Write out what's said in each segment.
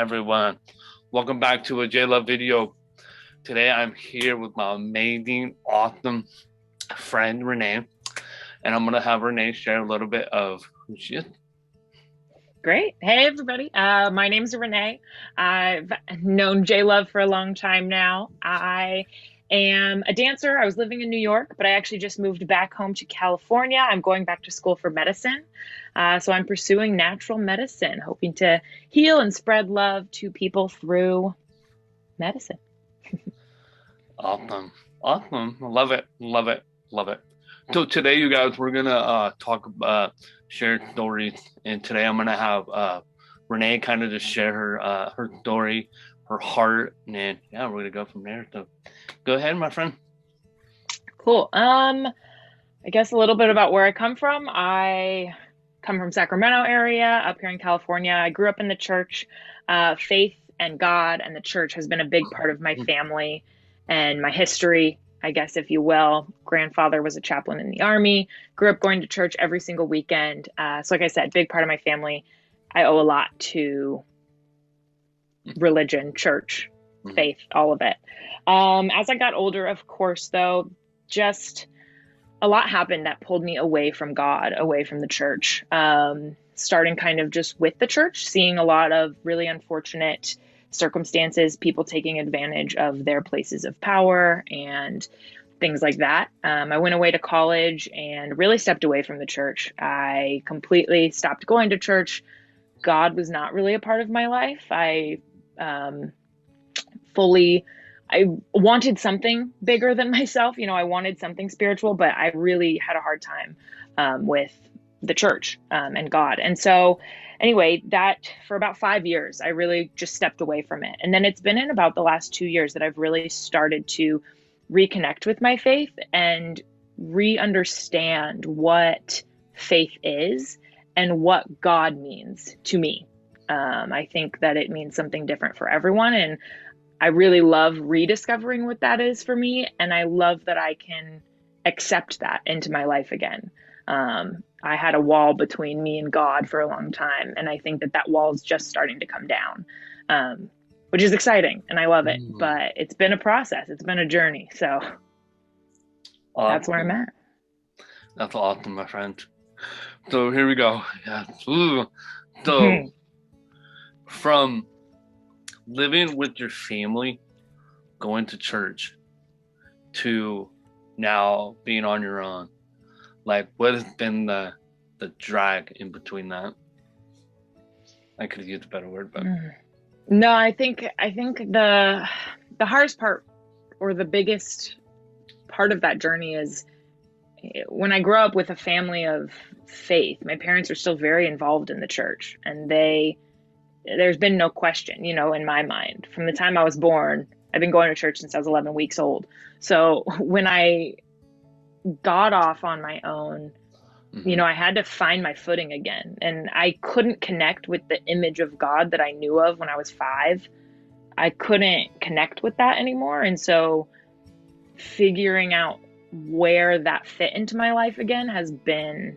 everyone? Welcome back to a J Love video. Today I'm here with my amazing, awesome friend Renee, and I'm gonna have Renee share a little bit of who she is. Great. Hey, everybody. My name's Renee. I've known J Love for a long time now. I am a dancer. I was living in New York, but I actually just moved back home to California. I'm going back to school for medicine. So I'm pursuing natural medicine, hoping to heal and spread love to people through medicine. Awesome, awesome. Love it, love it, love it. So today, you guys, we're gonna talk about share stories, and today I'm gonna have Renee kind of just share her story, her heart, and then yeah, we're gonna go from there. So go ahead, my friend. Cool. I guess a little bit about where I come from. I come from Sacramento area up here in California. I grew up in the church. Faith and God and the church has been a big part of my family and my history, I guess, if you will. Grandfather was a chaplain in the army, grew up going to church every single weekend. So like I said, big part of my family. I owe a lot to religion, church, faith, all of it. As I got older, of course, though, just a lot happened that pulled me away from God, away from the church. Starting kind of just with the church, seeing a lot of really unfortunate circumstances, people taking advantage of their places of power and things like that. I went away to college and really stepped away from the church. I completely stopped going to church. God was not really a part of my life. I wanted something bigger than myself. I wanted something spiritual, but I really had a hard time with the church and God. And so anyway, that for about 5 years, I really just stepped away from it. And then it's been in about the last 2 years that I've really started to reconnect with my faith and re-understand what faith is and what God means to me. I think that it means something different for everyone. And I really love rediscovering what that is for me. And I love that I can accept that into my life again. I had a wall between me and God for a long time. And I think that that wall is just starting to come down, which is exciting. And I love it. But it's been a process. It's been a journey. So that's where I'm at. That's awesome, my friend. So here we go. Yeah. Ooh. So from living with your family, going to church, to now being on your own, like what has been the drag in between that? I could have used a better word, but no, I think the hardest part or the biggest part of that journey is when I grew up with a family of faith. My parents are still very involved in the church, and there's been no question, in my mind. From the time I was born, I've been going to church since I was 11 weeks old. So when I got off on my own, I had to find my footing again. And I couldn't connect with the image of God that I knew of when I was 5. I couldn't connect with that anymore. And so figuring out where that fit into my life again has been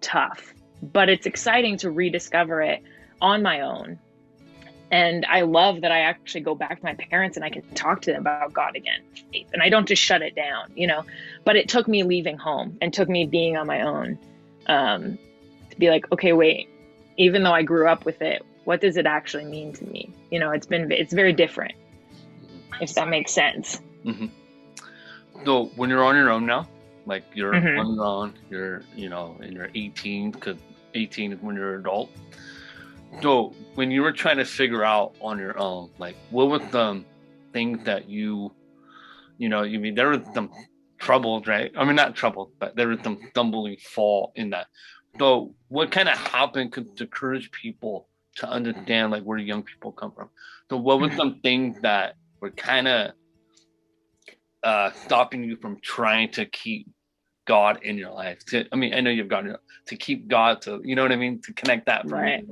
tough. But it's exciting to rediscover it on my own. And I love that I actually go back to my parents and I can talk to them about God again. And I don't just shut it down, but it took me leaving home and took me being on my own to be like, okay, wait, even though I grew up with it, what does it actually mean to me? It's very different, if that makes sense. So when you're on your own now, like you're on your own, you're, and you're 18, because 18 is when you're an adult. So when you were trying to figure out on your own, like what was the things that there was some troubles, right? I mean, not trouble, but there was some stumbling fall in that. So what kind of happened to encourage people to understand like where young people come from? So what were some things that were kind of stopping you from trying to keep God in your life? I know you've got to keep God, to, you know what I mean? To connect that from right.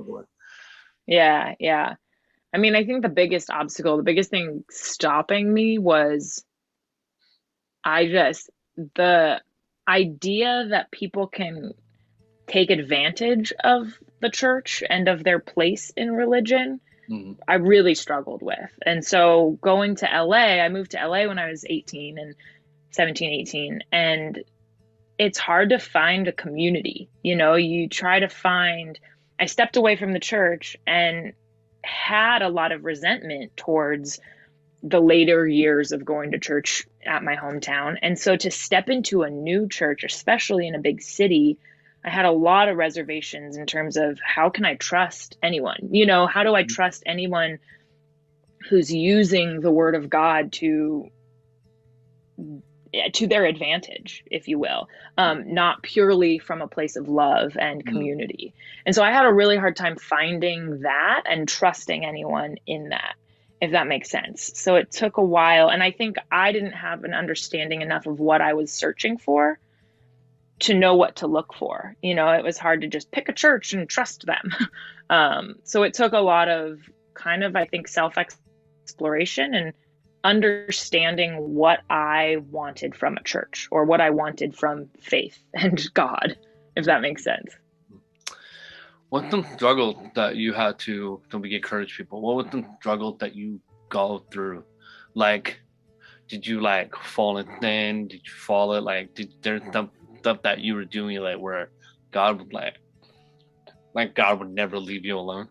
Yeah. I mean, I think the biggest obstacle, the biggest thing stopping me was the idea that people can take advantage of the church and of their place in religion Mhm. I really struggled with. And so going to LA, I moved to LA when I was 18 and 17, 18, and it's hard to find a community. You try to find, I stepped away from the church and had a lot of resentment towards the later years of going to church at my hometown. And so to step into a new church, especially in a big city, I had a lot of reservations in terms of how can I trust anyone? How do I trust anyone who's using the word of God to their advantage, if you will, not purely from a place of love and Mhm. community. And so I had a really hard time finding that and trusting anyone in that, if that makes sense. So it took a while. And I think I didn't have an understanding enough of what I was searching for to know what to look for. It was hard to just pick a church and trust them. So it took a lot of kind of, I think, self exploration and understanding what I wanted from a church or what I wanted from faith and God, if that makes sense. What's some struggle that you had to be encourage people? What was some struggle that you go through? Like, did you like fall in sin? Did you fall it? Like, did there some stuff that you were doing like where God would like God would never leave you alone?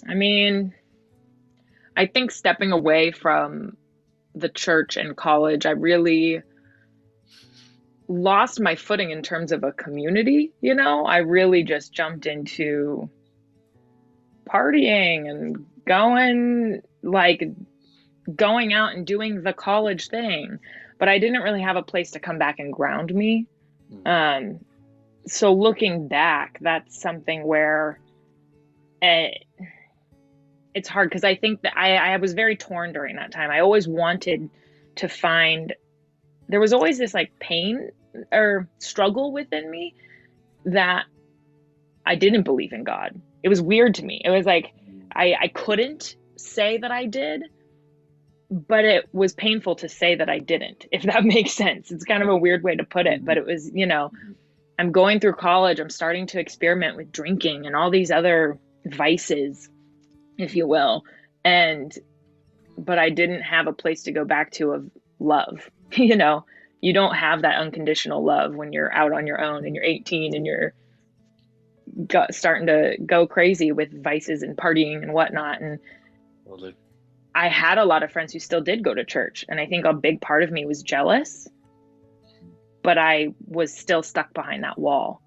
I mean, I think stepping away from the church and college, I really lost my footing in terms of a community. I really just jumped into partying and going out and doing the college thing, but I didn't really have a place to come back and ground me. Mm. Um, so looking back, that's something where it, it's hard because I think that I was very torn during that time. I always wanted to find, there was always this like pain or struggle within me that I didn't believe in God. It was weird to me. It was like I couldn't say that I did, but it was painful to say that I didn't, if that makes sense. It's kind of a weird way to put it, but it was, I'm going through college, I'm starting to experiment with drinking and all these other vices, if you will. And, but I didn't have a place to go back to of love. You don't have that unconditional love when you're out on your own and you're 18 and you're starting to go crazy with vices and partying and whatnot. And Well, like, I had a lot of friends who still did go to church. And I think a big part of me was jealous, but I was still stuck behind that wall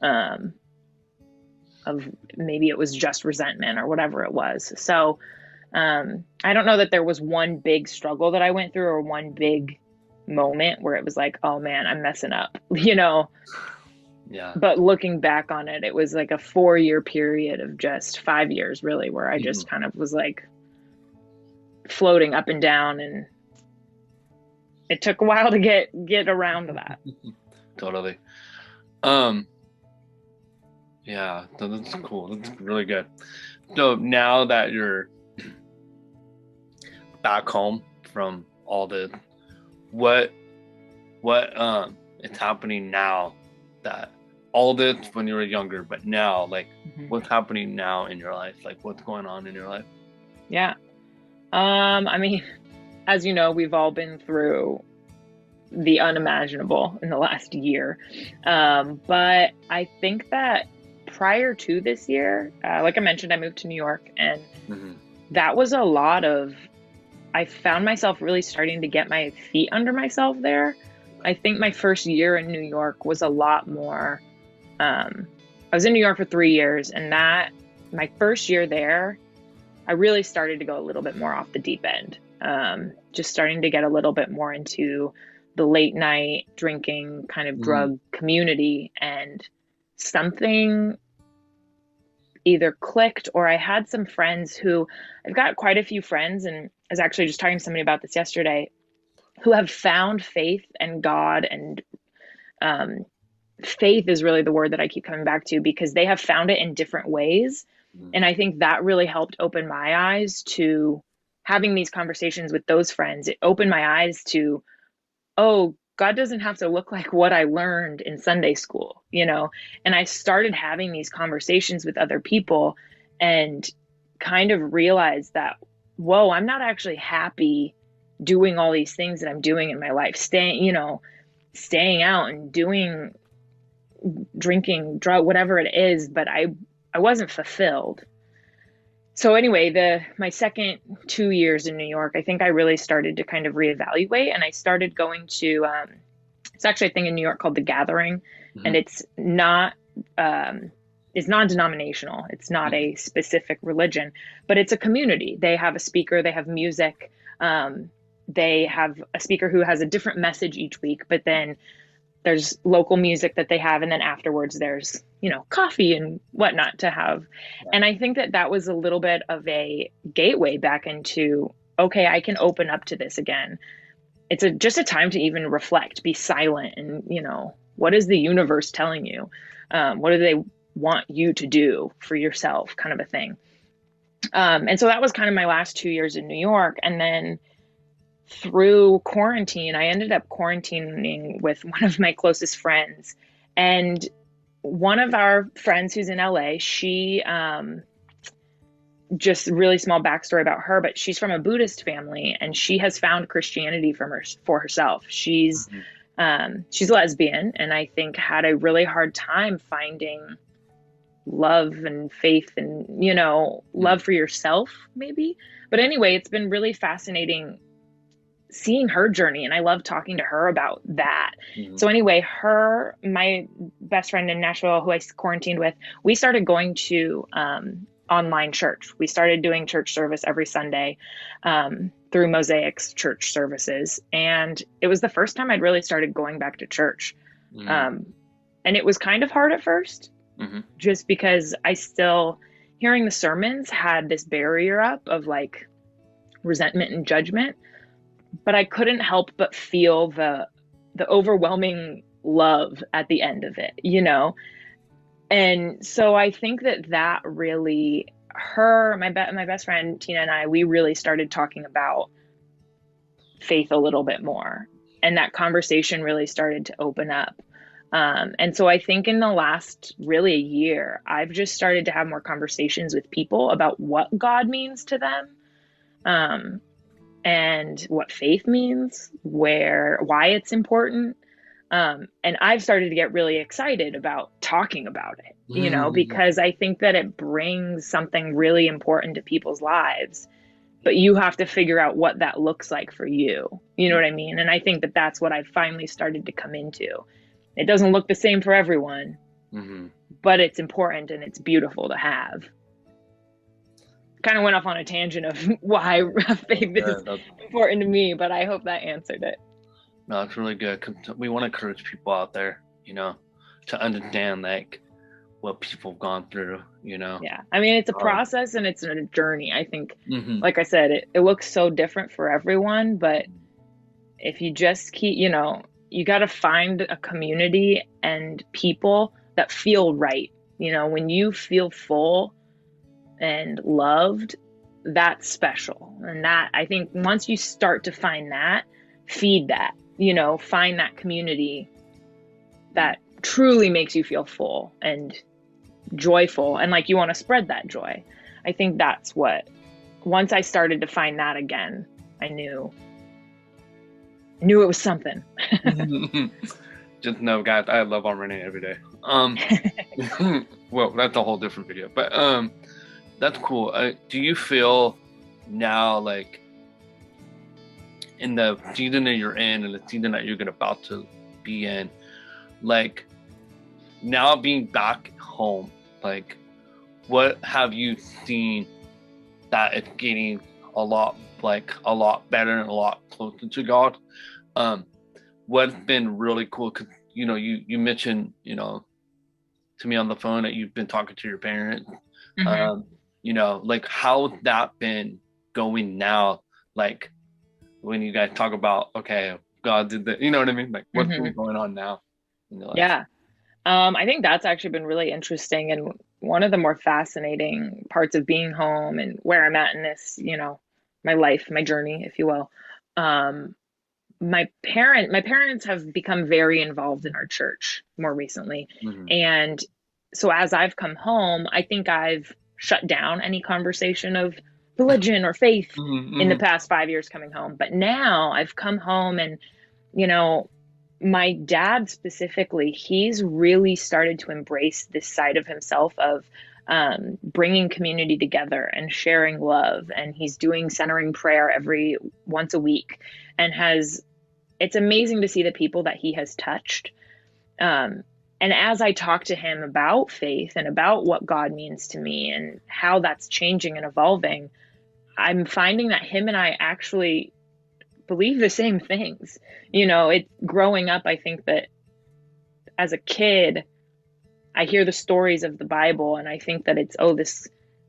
of maybe it was just resentment or whatever it was. So I don't know that there was one big struggle that I went through or one big moment where it was like, oh man, I'm messing up, yeah. But looking back on it, it was like a 4-year period of just 5 years really, where I Mhm. just kind of was like floating up and down, and it took a while to get around to that. Totally. Yeah, that's cool. That's really good. So now that you're back home from all this, what is happening now that all this when you were younger, but now like Mhm. what's happening now in your life? Like what's going on in your life? Yeah. I mean, as you know, we've all been through the unimaginable in the last year. But I think that prior to this year, like I mentioned, I moved to New York, and Mm-hmm. that was a lot of, I found myself really starting to get my feet under myself there. I think my first year in New York was a lot more. I was in New York for 3 years, and that my first year there, I really started to go a little bit more off the deep end. Just starting to get a little bit more into the late night drinking kind of Mm-hmm. drug community, and something either clicked, or I had some friends who, I've got quite a few friends, and I was actually just talking to somebody about this yesterday, who have found faith and God, and um, faith is really the word that I keep coming back to, because they have found it in different ways. And I think that really helped open my eyes to having these conversations with those friends. It opened my eyes to, oh, God doesn't have to look like what I learned in Sunday school. And I started having these conversations with other people and kind of realized that, whoa, I'm not actually happy doing all these things that I'm doing in my life, staying out and doing, drinking, drug, whatever it is, but I wasn't fulfilled. So anyway, my second 2 years in New York, I think I really started to kind of reevaluate, and I started going to it's actually a thing in New York called The Gathering, and Hmm. it's non-denominational. It's not Hmm. a specific religion, but it's a community. They have a speaker, they have music, they have a speaker who has a different message each week, but then there's local music that they have, and then afterwards there's coffee and whatnot to have. Yeah. And I think that that was a little bit of a gateway back into, okay, I can open up to this again. It's just a time to even reflect, be silent, and what is the universe telling you? What do they want you to do for yourself, kind of a thing. And so that was kind of my last 2 years in New York. And then through quarantine, I ended up quarantining with one of my closest friends. And one of our friends who's in LA, she, just really small backstory about her, but she's from a Buddhist family, and she has found Christianity for herself. Hmm. She's lesbian, and I think had a really hard time finding love and faith and, Hmm. love for yourself, maybe. But anyway, it's been really fascinating seeing her journey, and I love talking to her about that. Hmm. So anyway, my best friend in Nashville who I quarantined with, we started going to online church. We started doing church service every Sunday through Mosaic's church services, and it was the first time I'd really started going back to church. Hmm. um, and it was kind of hard at first, Hmm. just because I still, hearing the sermons had this barrier up of like resentment and judgment, but I couldn't help but feel the overwhelming love at the end of it. And so I think that really, my best friend Tina and I, we really started talking about faith a little bit more, and that conversation really started to open up. And so I think in the last really a year, I've just started to have more conversations with people about what God means to them. Um, and what faith means, why it's important. And I've started to get really excited about talking about it, Hmm. because I think that it brings something really important to people's lives, but you have to figure out what that looks like for you. You know what I mean? And I think that that's what I've finally started to come into. It doesn't look the same for everyone, Hmm. but it's important and it's beautiful to have. Kind of went off on a tangent of why That's faith is good. important to me, but I hope that answered it. No, it's really good 'cause we want to encourage people out there, to understand like what people have gone through. Yeah. I mean, it's a Um, process and it's a journey. I think, hmm. like I said, it looks so different for everyone, but if you just keep, you got to find a community and people that feel right. When you feel full and loved, that's special. And that, I think once you start to find that, feed that, find that community that truly makes you feel full and joyful, and like you want to spread that joy. I think that's what, once I started to find that again, I knew it was something. Just know, guys, I love on Renee every day. Well, that's a whole different video, but that's cool. Do you feel now like in the season that you're in and the season that you're about to be in, like now being back home, like what have you seen that it's getting a lot better and a lot closer to God? Um, what's been really cool? Cause you mentioned to me on the phone that you've been talking to your parents. Hmm. Um, like how's that been going now? Like when you guys talk about, okay, God did that, you know what I mean? Like what's been Hmm. going on now in your life? Yeah. I think that's actually been really interesting, and one of the more fascinating parts of being home and where I'm at in this, my life, my journey, if you will. Um, my parents have become very involved in our church more recently. Hmm. And so as I've come home, I think I've shut down any conversation of religion or faith in the Mm-hmm. past 5 years coming home. But now I've come home and, you know, my dad specifically, he's really started to embrace this side of himself of bringing community together and sharing love. And he's doing centering prayer every once a week and has, it's amazing to see the people that he has touched. Um, and as I talk to him about faith and about what God means to me and how that's changing and evolving, I'm finding that him and I actually believe the same things. It growing up, I think that as a kid, I hear the stories of the Bible and I think that it's, oh, this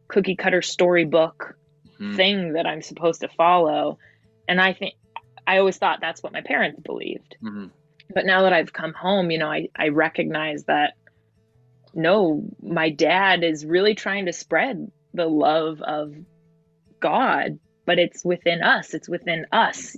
cookie cutter storybook Mm-hmm. thing that I'm supposed to follow. And I always thought that's what my parents believed. Mm-hmm. But now that I've come home, I recognize that no, my dad is really trying to spread the love of God, but it's within us. It's within us,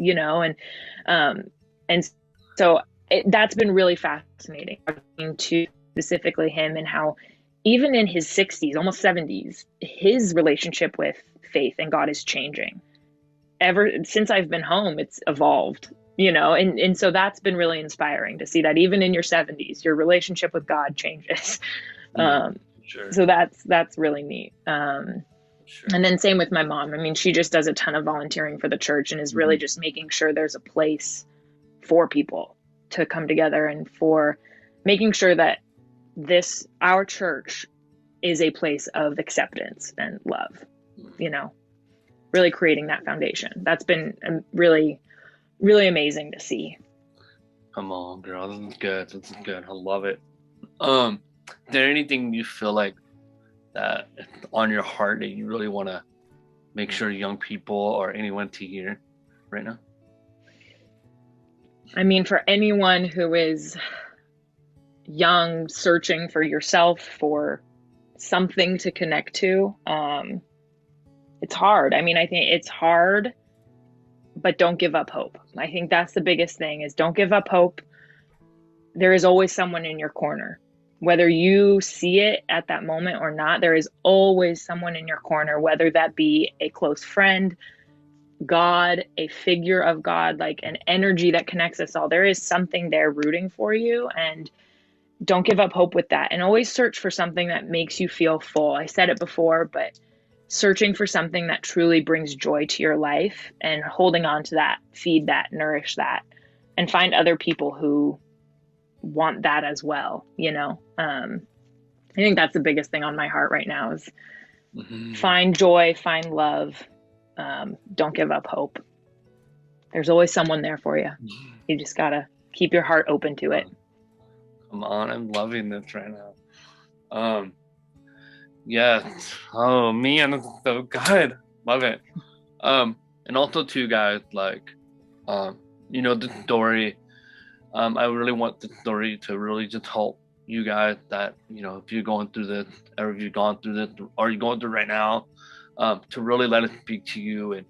um, and so that's been really fascinating talking to specifically him and how even in his 60s, almost 70s, his relationship with faith and God is changing. Ever since I've been home, it's evolved, and so that's been really inspiring to see that even in your 70s, your relationship with God changes. Yeah, Um, sure, so that's really neat. sure. And then same with my mom. I mean, she just does a ton of volunteering for the church and is really Mm-hmm. just making sure there's a place for people to come together and for making sure that our church is a place of acceptance and love, really creating that foundation. That's been really, really amazing to see. Come on, girl. This is good. This is good. I love it. Is there anything you feel like that on your heart that you really want to make sure young people or anyone to hear right now? I mean, for anyone who is young, searching for yourself, for something to connect to, it's hard. I mean, I think it's hard, but don't give up hope. I think that's the biggest thing is don't give up hope. There is always someone in your corner. Whether you see it at that moment or not, there is always someone in your corner, whether that be a close friend, God, a figure of God, like an energy that connects us all. There is something there rooting for you, and don't give up hope with that. And always search for something that makes you feel full. I said it before, but searching for something that truly brings joy to your life and holding on to that, feed that, nourish that, and find other people who want that as well. I think that's the biggest thing on my heart right now is Mm-hmm. find joy, find love. Don't give up hope. There's always someone there for you. You just gotta keep your heart open to it. Come on, I'm loving this right now. Yeah. Oh man, this is so good. Love it. And also too, guys, like, um, the story. I really want the story to really just help you guys that, if you're going through this, or if you've gone through this, or you're going through right now, to really let it speak to you.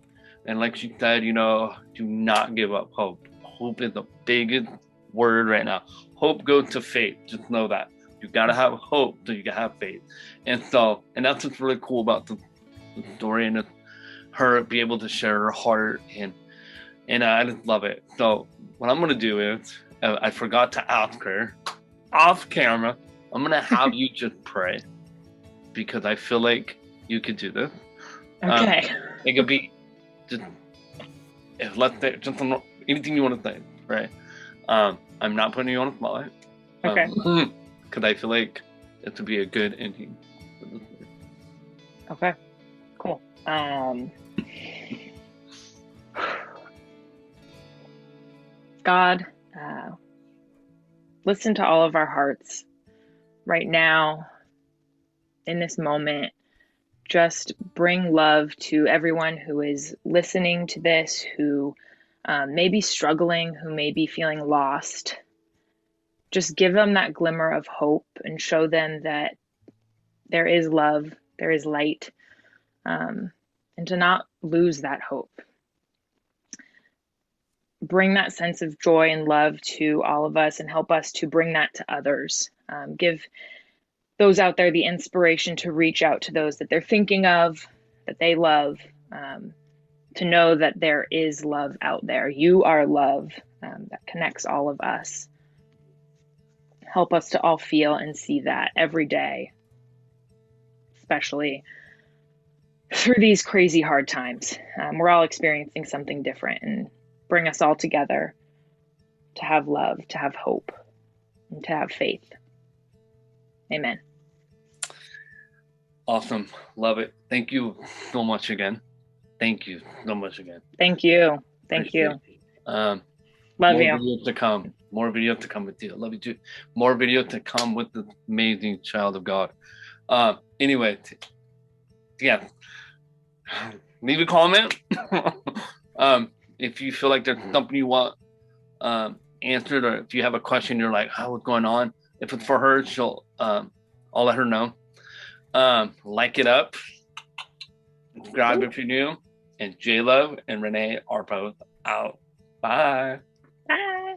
And like she said, do not give up hope. Hope is the biggest word right now. Hope goes to faith. Just know that. You gotta have hope so you can have faith. And that's what's really cool about the story and her be able to share her heart and I just love it. So what I'm gonna do is I forgot to ask her off camera. I'm gonna have you just pray because I feel like you could do this. Okay. It could be just let's say just anything you want to say, right? I'm not putting you on a spotlight. Okay. Because I feel like it would be a good ending. Okay. Cool. God, listen to all of our hearts right now in this moment. Just bring love to everyone who is listening to this, who may be struggling, who may be feeling lost. Just give them that glimmer of hope and show them that there is love, there is light, and to not lose that hope. Bring that sense of joy and love to all of us and help us to bring that to others. those out there the inspiration to reach out to those that they're thinking of, that they love, to know that there is love out there. You are love, that connects all of us. Help us to all feel and see that every day, especially through these crazy hard times. We're all experiencing something different, and bring us all together to have love, to have hope, and to have faith. Amen. Awesome. Love it. Thank you so much again. Thank you so much again. Thank you. Thank you. Love Love more you. videos to come. More video to come with you. Love you too. More video to come with the amazing child of God. Anyway, yeah. Leave a comment. If you feel like there's something you want answered, or if you have a question, you're like, "Oh, what's going on?" If it's for her, she'll. I'll let her know. Like it up. Subscribe if you're new. And J Love and Renee are both out. Bye. Bye.